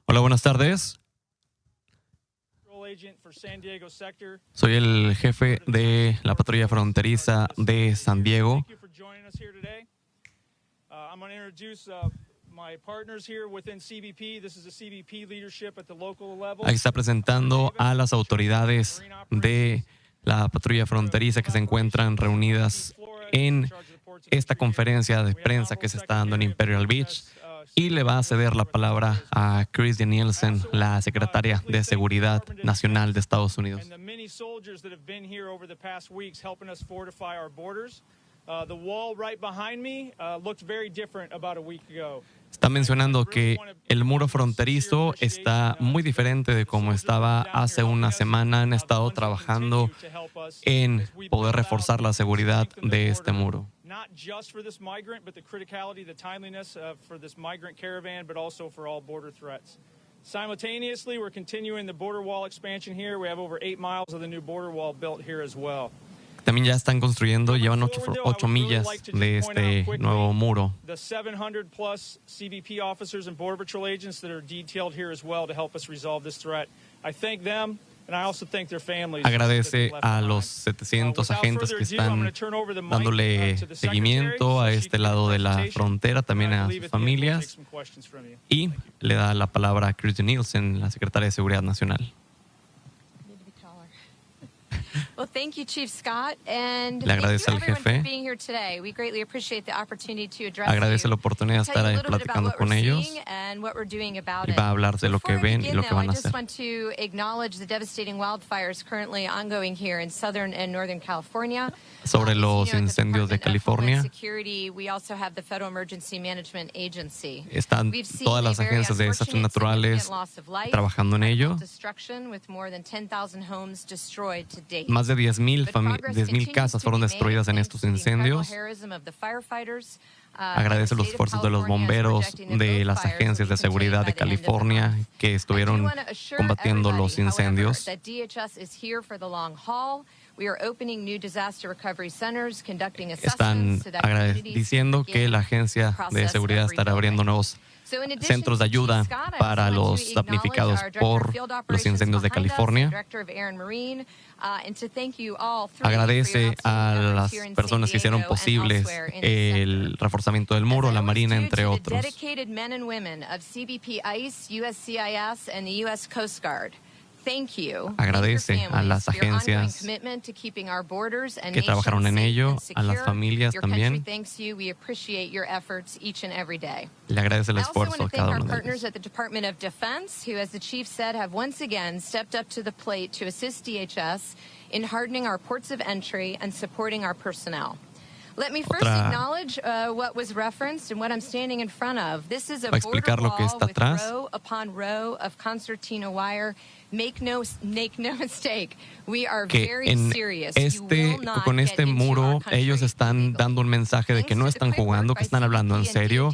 Hola, buenas tardes. Soy el jefe de la patrulla fronteriza de San Diego. Aquí está presentando a las autoridades de la patrulla fronteriza que se encuentran reunidas en esta conferencia de prensa que se está dando en Imperial Beach. Y le va a ceder la palabra a Kirstjen Nielsen, la secretaria de Seguridad Nacional de Estados Unidos. Está mencionando que el muro fronterizo está muy diferente de cómo estaba hace una semana. Han estado trabajando en poder reforzar la seguridad de este muro. Not just for this migrant, but the criticality, the timeliness for this migrant caravan, but also for all border threats. Simultaneously, we're continuing the border wall expansion here. We have over 8 miles of the new border wall built here as well. También ya están construyendo, llevan 8 millas de este nuevo muro. The 700 plus CBP officers and Border Patrol agents that are detailed here as well to help us resolve this threat. I thank them. Agradece a los 700 agentes que están dándole seguimiento a este lado de la frontera, también a sus familias. Y le da la palabra a Kirstjen Nielsen, la secretaria de Seguridad Nacional. Well, thank you, Chief Scott, and le agradece al jefe. Agradece la oportunidad de estar ahí platicando con ellos y va a hablar de lo que ven y lo que van a hacer. Sobre los incendios de California, están todas las agencias de desastres naturales trabajando en ello. Más de 10,000 casas fueron destruidas en estos incendios. Agradece los esfuerzos de los bomberos, de las agencias de seguridad de California que estuvieron combatiendo los incendios. Están diciendo que la agencia de seguridad estará abriendo nuevos centros de ayuda para los damnificados por los incendios de California. Agradece a las personas que hicieron posibles el reforzamiento del muro, la Marina, entre otros. Agradece a las agencias que trabajaron en ello, a las familias también. Le agradece el esfuerzo a cada uno de ellos. Let me first acknowledge what was referenced and what I'm standing in front of. This is a border wall with row upon row of concertina wire. Make no mistake, we are very serious. Con este muro, ellos están dando un mensaje de que no están jugando, que están hablando en serio,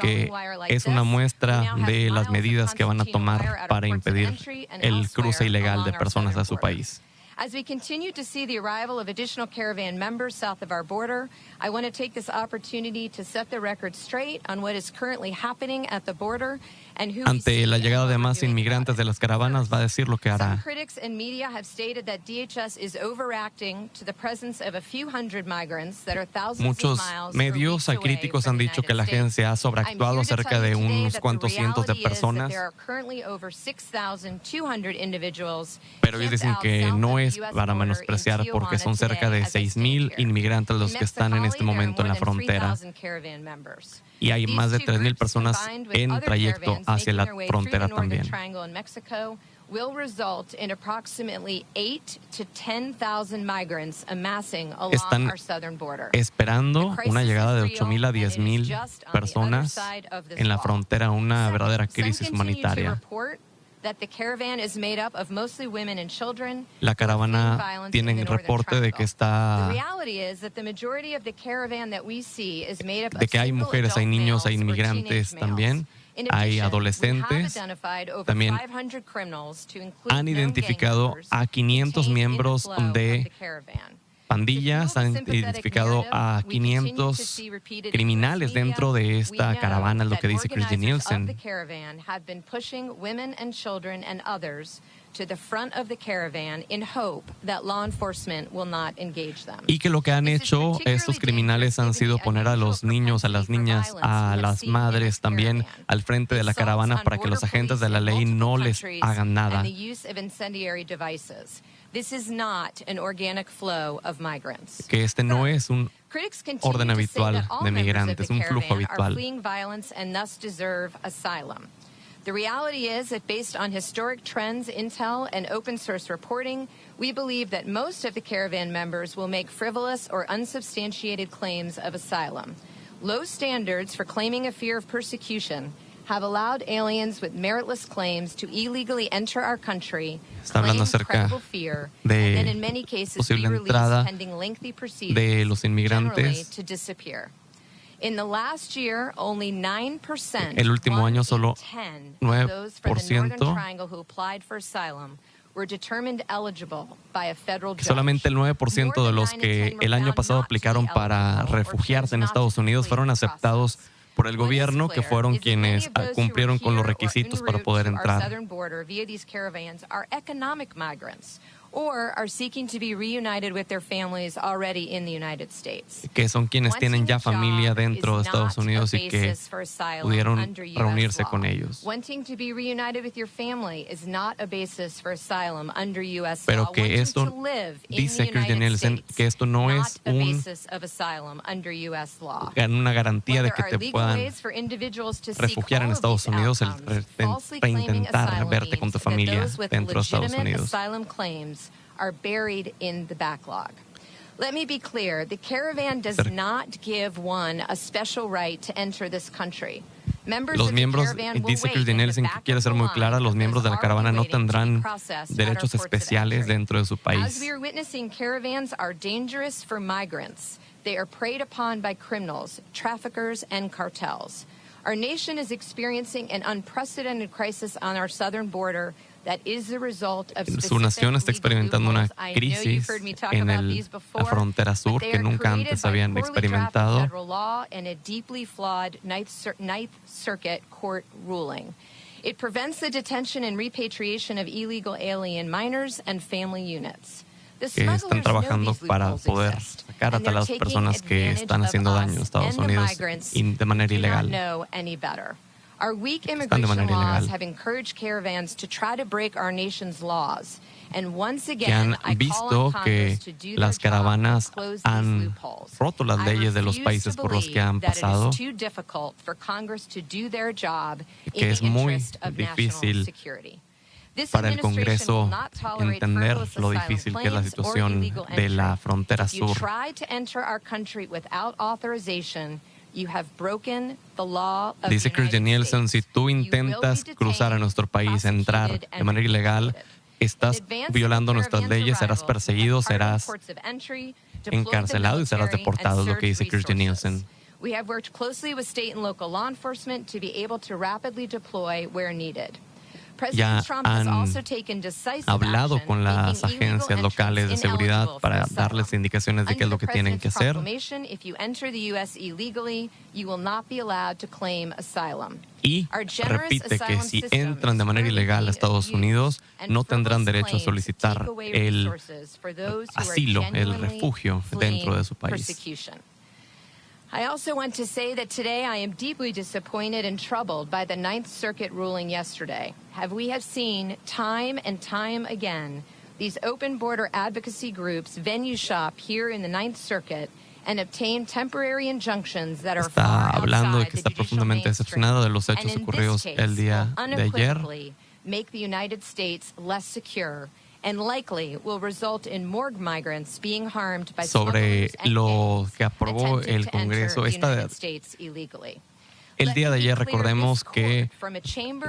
que es una muestra de las medidas que van a tomar para impedir el cruce ilegal de personas a su país. As we continue to see the arrival of additional caravan members south of our border, I want to take this opportunity to set the record straight on what is currently happening at the border and who Ante la llegada de más inmigrantes de las caravanas, va a decir lo que hará. Some critics and media have stated that DHS is overreacting to the presence of a few hundred migrants that are thousands Muchos of miles medios y críticos han dicho que la agencia ha sobreactuado acerca de unos cuantos cientos de personas. Pero ellos dicen que no es para menospreciar porque son cerca de 6,000 inmigrantes los que están en este momento en la frontera. Y hay más de 3,000 personas en trayecto hacia la frontera también. Están esperando una llegada de 8,000 a 10,000 personas en la frontera, una verdadera crisis humanitaria. La caravana tiene reporte de que de que hay mujeres, hay niños, hay inmigrantes también, hay adolescentes. También han identificado a 500 miembros de pandillas han identificado a 500 criminales dentro de esta caravana, es lo que dice Kirstjen Nielsen. Y que lo que han hecho estos criminales han sido poner a los niños, a las niñas, a las madres también al frente de la caravana para que los agentes de la ley no les hagan nada. Que este no es un orden habitual de migrantes, un flujo habitual. The reality is that based on historic trends, intel, and open source reporting, we believe that most of the caravan members will make frivolous or unsubstantiated claims of asylum. Low standards for claiming a fear of persecution have allowed aliens with meritless claims to illegally enter our country, claim credible fear, and then in many cases be released pending lengthy proceedings, generally to disappear. In the last year, only 9%, el último año solo 9% those from the Northern Triangle who applied for asylum were determined eligible by a federal judge. Solamente el 9% de los que el año pasado aplicaron para refugiarse en Estados Unidos fueron aceptados por el gobierno, que fueron quienes cumplieron con los requisitos para poder entrar. Or are seeking to be reunited with their families already in the United States. Que son quienes tienen ya familia dentro de Estados Unidos y que pudieron reunirse con ellos. Wanting to be reunited with your family is not a basis for asylum under US law. Pero que esto, dice Kirstjen Nielsen, que esto no es una garantía de que te puedan refugiar en Estados Unidos, el reintentar verte con tu familia dentro de Estados Unidos. Are buried in the backlog. Let me be clear, the caravan does not give one a special right to enter this country. Los miembros, dice Kirstjen Nielsen, que quiere ser muy clara, los miembros de la caravana no tendrán derechos especiales dentro de su país. As we are witnessing, caravans are dangerous for migrants. They are preyed upon by criminals, traffickers, and cartels. Our nation is experiencing an unprecedented crisis on our southern border. Su nación está experimentando una crisis en la frontera sur que nunca antes habían experimentado. It prevents the detention and repatriation of illegal alien minors and family units. Que están trabajando para poder sacar a las personas que están haciendo daño a Estados Unidos de manera ilegal. Our weak immigration laws have encouraged caravans to try to break our nation's laws. And once again, I call on Congress to do their job and close these loopholes. Roto las leyes de los países por los que han pasado. It is too difficult for Congress to do their job in the interest of national security. Para el Congreso entender lo difícil que es la situación de la frontera sur. If you try to enter our country without authorization, you have broken the law of Dice Kirstjen Nielsen, si tú intentas cruzar a nuestro país, entrar de manera ilegal, estás violando nuestras leyes, serás perseguido, serás encarcelado y serás deportado, es lo que dice Kirstjen Nielsen. We have worked closely with state and local law enforcement to be able to rapidly deploy where needed. Ya han hablado con las agencias locales de seguridad para darles indicaciones de qué es lo que tienen que hacer. Y repite que si entran de manera ilegal a Estados Unidos, no tendrán derecho a solicitar el asilo, el refugio dentro de su país. I also want to say that today I am deeply disappointed and troubled by the Ninth Circuit ruling yesterday. We have seen time and time again these open border advocacy groups venue shop here in the Ninth Circuit and obtain temporary injunctions that are far outside the judicial mainstream, and in this case will unequivocally make the United States less secure and likely will result in more migrants being harmed by sobre lo que aprobó el Congreso el día de ayer. Recordemos que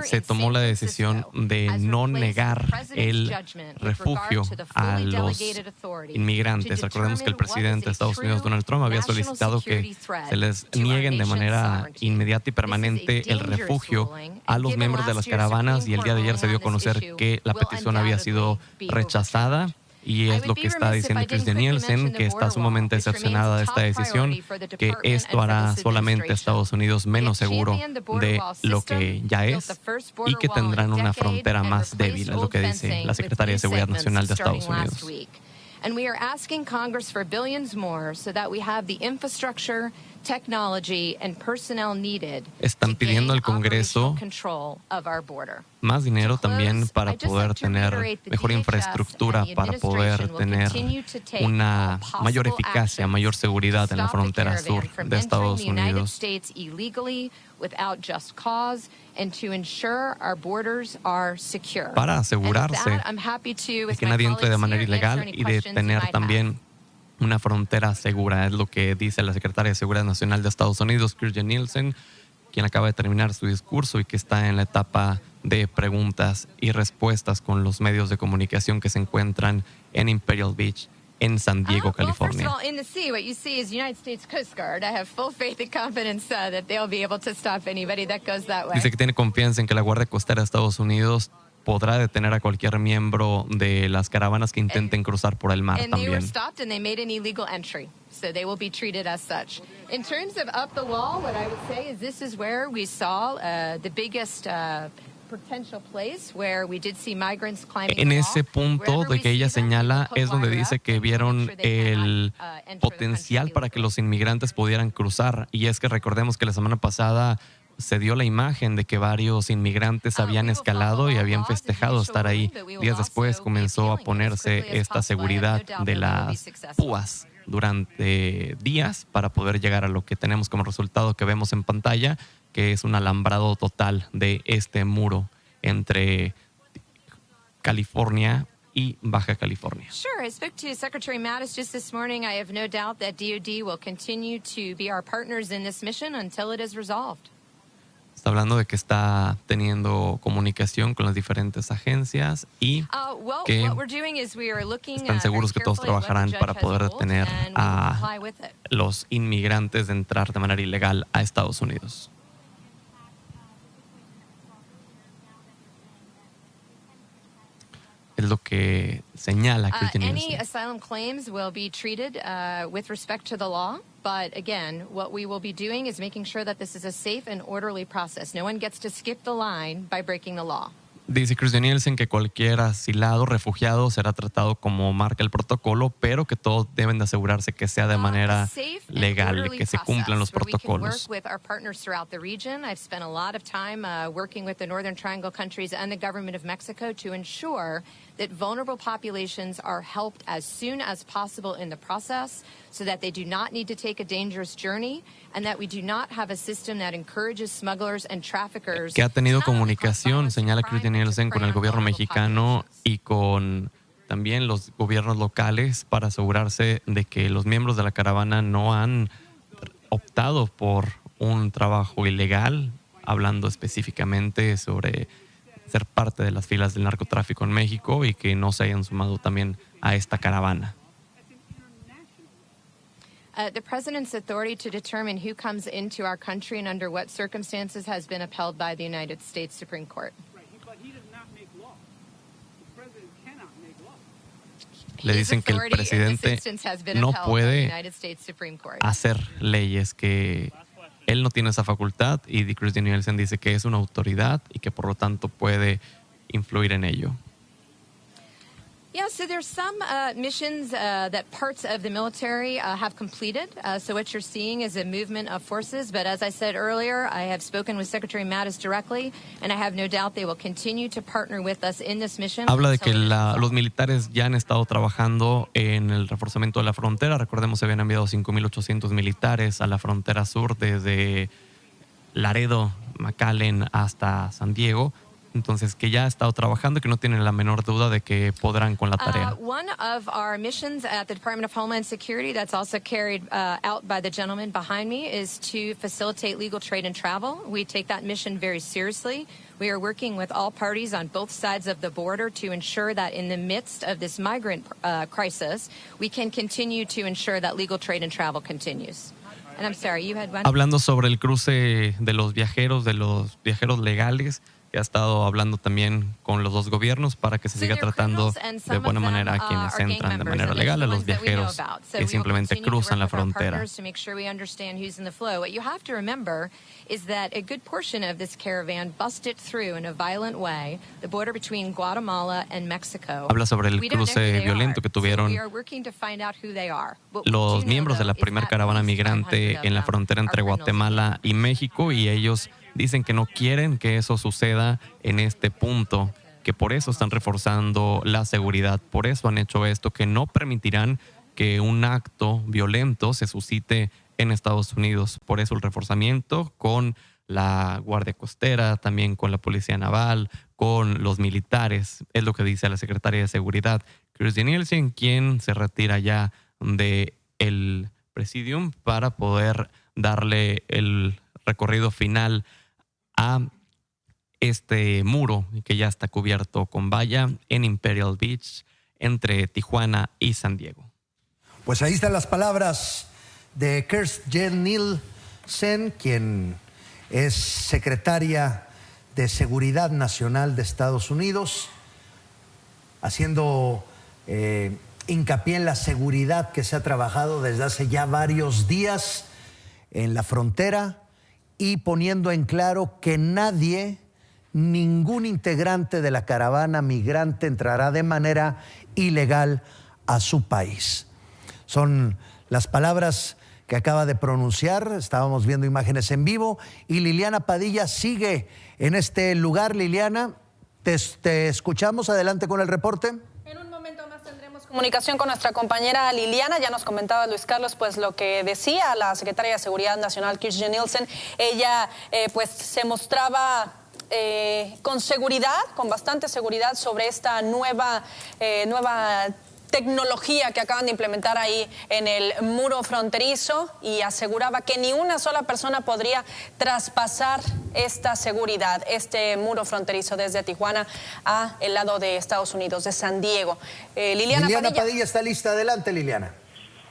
se tomó la decisión de no negar el refugio a los inmigrantes. Recordemos que el presidente de Estados Unidos, Donald Trump, había solicitado que se les nieguen de manera inmediata y permanente el refugio a los miembros de las caravanas, y el día de ayer se dio a conocer que la petición había sido rechazada. y es lo que está diciendo Kirstjen Nielsen, que está sumamente decepcionada de esta decisión, que esto hará solamente a Estados Unidos menos seguro de lo que ya es y que tendrán una frontera más débil, es lo que dice la secretaria de Seguridad Nacional de Estados Unidos. And we are asking Congress for billions more so that we have the infrastructure, technology, and personnel needed. Están pidiendo al Congreso más dinero también para poder tener mejor infraestructura, para poder tener una mayor eficacia, mayor seguridad en la frontera sur de Estados Unidos. Para asegurarse de que nadie entre de manera ilegal y de tener también una frontera segura, es lo que dice la secretaria de Seguridad Nacional de Estados Unidos, Kirstjen Nielsen, quien acaba de terminar su discurso y que está en la etapa de preguntas y respuestas con los medios de comunicación que se encuentran en Imperial Beach, en San Diego, California. Dice que tiene confianza en que la Guardia Costera de Estados Unidos podrá detener a cualquier miembro de las caravanas que intenten cruzar por el mar también. So they will be treated as such. In terms of up the wall, what I would say is this is where we saw the biggest potential place where we did see migrants climbing the wall. En ese punto de que ella señala es donde dice que vieron el potencial para que los inmigrantes pudieran cruzar. Y es que recordemos que la semana pasada se dio la imagen de que varios inmigrantes habían escalado y habían festejado estar ahí. Días después comenzó a ponerse esta seguridad de las púas durante días para poder llegar a lo que tenemos como resultado que vemos en pantalla, que es un alambrado total de este muro entre California y Baja California. Sure, I spoke to Secretary Mattis just this morning. I have no doubt that DoD will continue to be our partners in this mission until it is resolved. Está hablando de que está teniendo comunicación con las diferentes agencias y que están seguros que todos trabajarán para poder detener a los inmigrantes de entrar de manera ilegal a Estados Unidos. Es lo que señala Kirstjen Nielsen. Any asylum claims will be treated with respect to the law. But again, what we will be doing is making sure that this is a safe and orderly process. No one gets to skip the line by breaking the law. Dice Kirstjen Nielsen que cualquier asilado, refugiado será tratado como marca el protocolo, pero que todos deben de asegurarse que sea de manera legal, que se cumplan los protocolos. I've spent a lot of time working with the Northern Triangle countries and the government of Mexico to ensure that vulnerable populations are helped as soon as possible in the process so that they do not need to take a dangerous journey and that we do not have a system that encourages smugglers and traffickers. Que ha tenido comunicación, señala Kirstjen Nielsen, con el gobierno mexicano y con también los gobiernos locales para asegurarse de que los miembros de la caravana no han optado por un trabajo ilegal, hablando específicamente sobre ser parte de las filas del narcotráfico en México y que no se hayan sumado también a esta caravana. The president's authority to determine who comes into our country and under what circumstances has been upheld by the United States Supreme Court. But he does not make law. The president cannot make law. Le dicen que el presidente no puede hacer leyes, que él no tiene esa facultad, y Kirstjen Nielsen dice que es una autoridad y que por lo tanto puede influir en ello. Yeah, so there's some missions that parts of the military have completed. So what you're seeing is a movement of forces. But as I said earlier, I have spoken with Secretary Mattis directly, and I have no doubt they will continue to partner with us in this mission. Habla de que los militares ya han estado trabajando en el reforzamiento de la frontera. Recordemos, se habían enviado 5,800 militares a la frontera sur desde Laredo, McAllen hasta San Diego. Entonces, que ya ha estado trabajando y que no tienen la menor duda de que podrán con la tarea. One of our missions at the Department of Homeland Security that's also carried out by the gentleman behind me is to facilitate legal trade and travel. We take that mission very seriously. We are working with all parties on both sides of the border to ensure that in the midst of this migrant crisis, we can continue to ensure that legal trade and travel continues. And I'm sorry, you had one? Hablando sobre el cruce de los viajeros legales, que ha estado hablando también con los dos gobiernos para que se siga tratando de buena manera a quienes entran de manera legal, a los viajeros que simplemente cruzan la frontera. Is that a good portion of this caravan busted through in a violent way the border between Guatemala and Mexico. Habla sobre el cruce violento que tuvieron los miembros de la primera caravana migrante en la frontera entre Guatemala y México, y ellos dicen que no quieren que eso suceda en este punto, que por eso están reforzando la seguridad, por eso han hecho esto, que no permitirán que un acto violento se suscite en Estados Unidos. Por eso el reforzamiento con la Guardia Costera, también con la Policía Naval, con los militares, es lo que dice la secretaria de Seguridad, Kirstjen Nielsen, quien se retira ya del Presidium para poder darle el recorrido final a este muro que ya está cubierto con valla en Imperial Beach, entre Tijuana y San Diego. Pues ahí están las palabras de Kirstjen Nielsen, quien es secretaria de Seguridad Nacional de Estados Unidos, haciendo hincapié en la seguridad que se ha trabajado desde hace ya varios días en la frontera y poniendo en claro que nadie, ningún integrante de la caravana migrante entrará de manera ilegal a su país. Son las palabras que acaba de pronunciar. Estábamos viendo imágenes en vivo y Liliana Padilla sigue en este lugar. Liliana, te escuchamos. Adelante con el reporte. En un momento más tendremos comunicación con nuestra compañera Liliana. Ya nos comentaba Luis Carlos pues lo que decía la secretaria de Seguridad Nacional, Kirstjen Nielsen. Ella pues se mostraba con seguridad, con bastante seguridad sobre esta nueva tecnología que acaban de implementar ahí en el muro fronterizo, y aseguraba que ni una sola persona podría traspasar esta seguridad, este muro fronterizo desde Tijuana a el lado de Estados Unidos, de San Diego. Liliana Padilla está lista. Adelante, Liliana.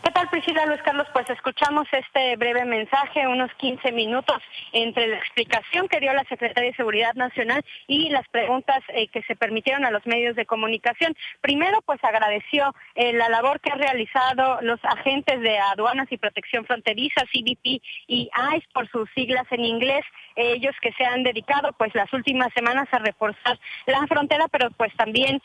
¿Qué tal, Priscila, Luis Carlos? Pues escuchamos este breve mensaje, unos 15 minutos, entre la explicación que dio la secretaria de Seguridad Nacional y las preguntas que se permitieron a los medios de comunicación. Primero, pues agradeció la labor que han realizado los agentes de aduanas y protección fronteriza, CBP y ICE, por sus siglas en inglés, ellos que se han dedicado pues las últimas semanas a reforzar la frontera, pero pues también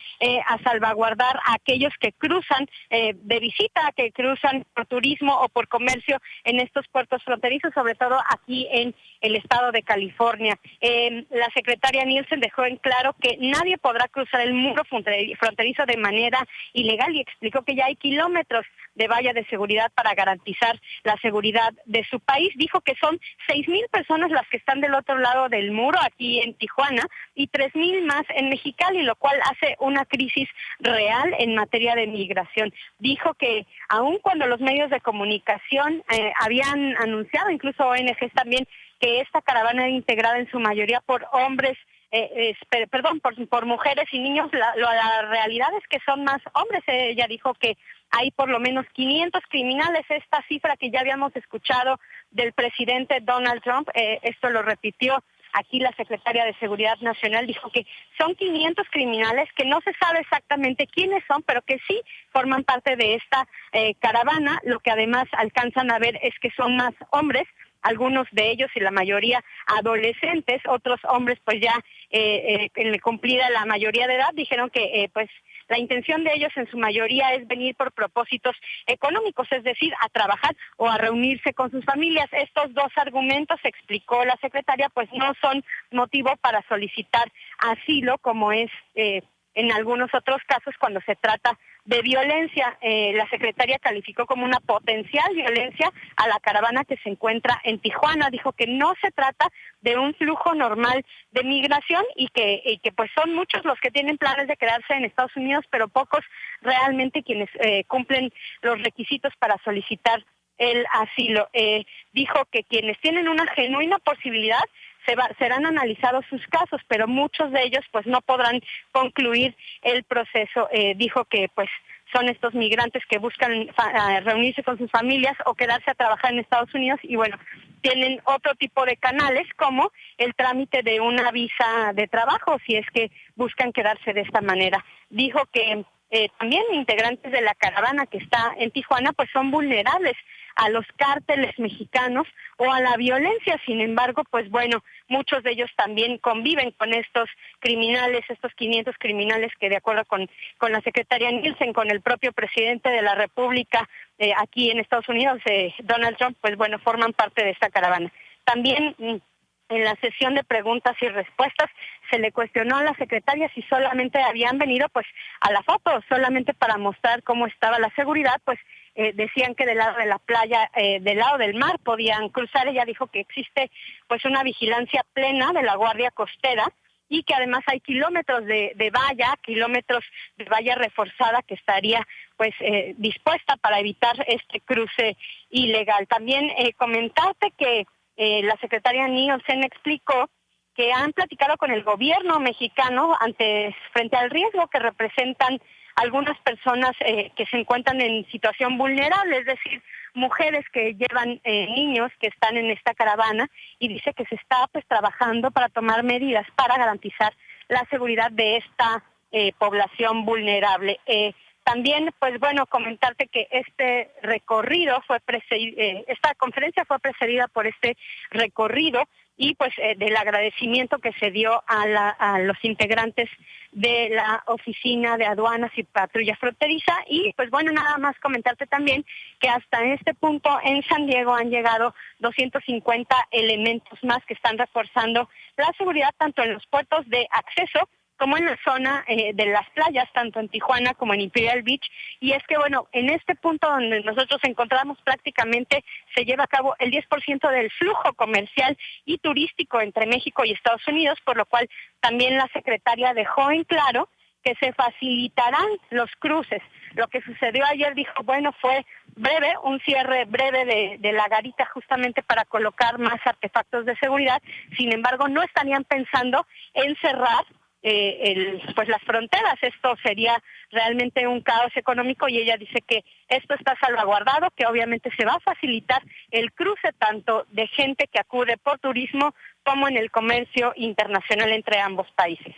a salvaguardar a aquellos que cruzan de visita, que cruzan por turismo o por comercio en estos puertos fronterizos, sobre todo aquí en el estado de California. La secretaria Nielsen dejó en claro que nadie podrá cruzar el muro fronterizo de manera ilegal y explicó que ya hay kilómetros de valla de seguridad para garantizar la seguridad de su país. Dijo que son 6,000 personas las que están del otro lado del muro aquí en Tijuana y 3,000 más en Mexicali, lo cual hace una crisis real en materia de migración. Dijo que aun cuando los medios de comunicación habían anunciado, incluso ONGs también, que esta caravana era integrada en su mayoría por hombres, por mujeres y niños, la realidad es que son más hombres. Ella dijo que hay por lo menos 500 criminales, esta cifra que ya habíamos escuchado del presidente Donald Trump, esto lo repitió aquí la secretaria de Seguridad Nacional, dijo que son 500 criminales que no se sabe exactamente quiénes son, pero que sí forman parte de esta caravana. Lo que además alcanzan a ver es que son más hombres, algunos de ellos y la mayoría adolescentes, otros hombres pues ya cumplida la mayoría de edad. Dijeron que pues la intención de ellos en su mayoría es venir por propósitos económicos, es decir, a trabajar o a reunirse con sus familias. Estos dos argumentos, explicó la secretaria, pues no son motivo para solicitar asilo, como es en algunos otros casos cuando se trata de violencia. La secretaria calificó como una potencial violencia a la caravana que se encuentra en Tijuana. Dijo que no se trata de un flujo normal de migración y que pues son muchos los que tienen planes de quedarse en Estados Unidos, pero pocos realmente quienes cumplen los requisitos para solicitar el asilo. Dijo que quienes tienen una genuina posibilidad serán analizados sus casos, pero muchos de ellos pues no podrán concluir el proceso. Dijo que pues son estos migrantes que buscan reunirse con sus familias o quedarse a trabajar en Estados Unidos y bueno, tienen otro tipo de canales como el trámite de una visa de trabajo, si es que buscan quedarse de esta manera. Dijo que también integrantes de la caravana que está en Tijuana pues son vulnerables a los cárteles mexicanos o a la violencia. Sin embargo, pues bueno, muchos de ellos también conviven con estos criminales, estos 500 criminales que de acuerdo con la secretaria Nielsen, con el propio presidente de la República aquí en Estados Unidos, Donald Trump, pues bueno, forman parte de esta caravana. También en la sesión de preguntas y respuestas se le cuestionó a la secretaria si solamente habían venido pues a la foto, solamente para mostrar cómo estaba la seguridad, pues decían que del lado de la playa, del lado del mar podían cruzar. Ella dijo que existe pues una vigilancia plena de la Guardia Costera y que además hay kilómetros de valla reforzada que estaría pues dispuesta para evitar este cruce ilegal. También comentarte que la secretaria Nielsen explicó que han platicado con el gobierno mexicano frente al riesgo que representan algunas personas que se encuentran en situación vulnerable, es decir, mujeres que llevan niños que están en esta caravana, y dice que se está pues trabajando para tomar medidas para garantizar la seguridad de esta población vulnerable. También, pues bueno, comentarte que este recorrido esta conferencia fue precedida por este recorrido y pues del agradecimiento que se dio a los integrantes de la Oficina de Aduanas y Patrulla Fronteriza. Y pues bueno, nada más comentarte también que hasta este punto en San Diego han llegado 250 elementos más que están reforzando la seguridad tanto en los puertos de acceso como en la zona de las playas, tanto en Tijuana como en Imperial Beach. Y es que, bueno, en este punto donde nosotros encontramos prácticamente se lleva a cabo el 10% del flujo comercial y turístico entre México y Estados Unidos, por lo cual también la secretaria dejó en claro que se facilitarán los cruces. Lo que sucedió ayer, dijo, bueno, fue breve, un cierre breve de la garita justamente para colocar más artefactos de seguridad. Sin embargo, no estarían pensando en cerrar pues las fronteras. Esto sería realmente un caos económico y ella dice que esto está salvaguardado, que obviamente se va a facilitar el cruce tanto de gente que acude por turismo como en el comercio internacional entre ambos países.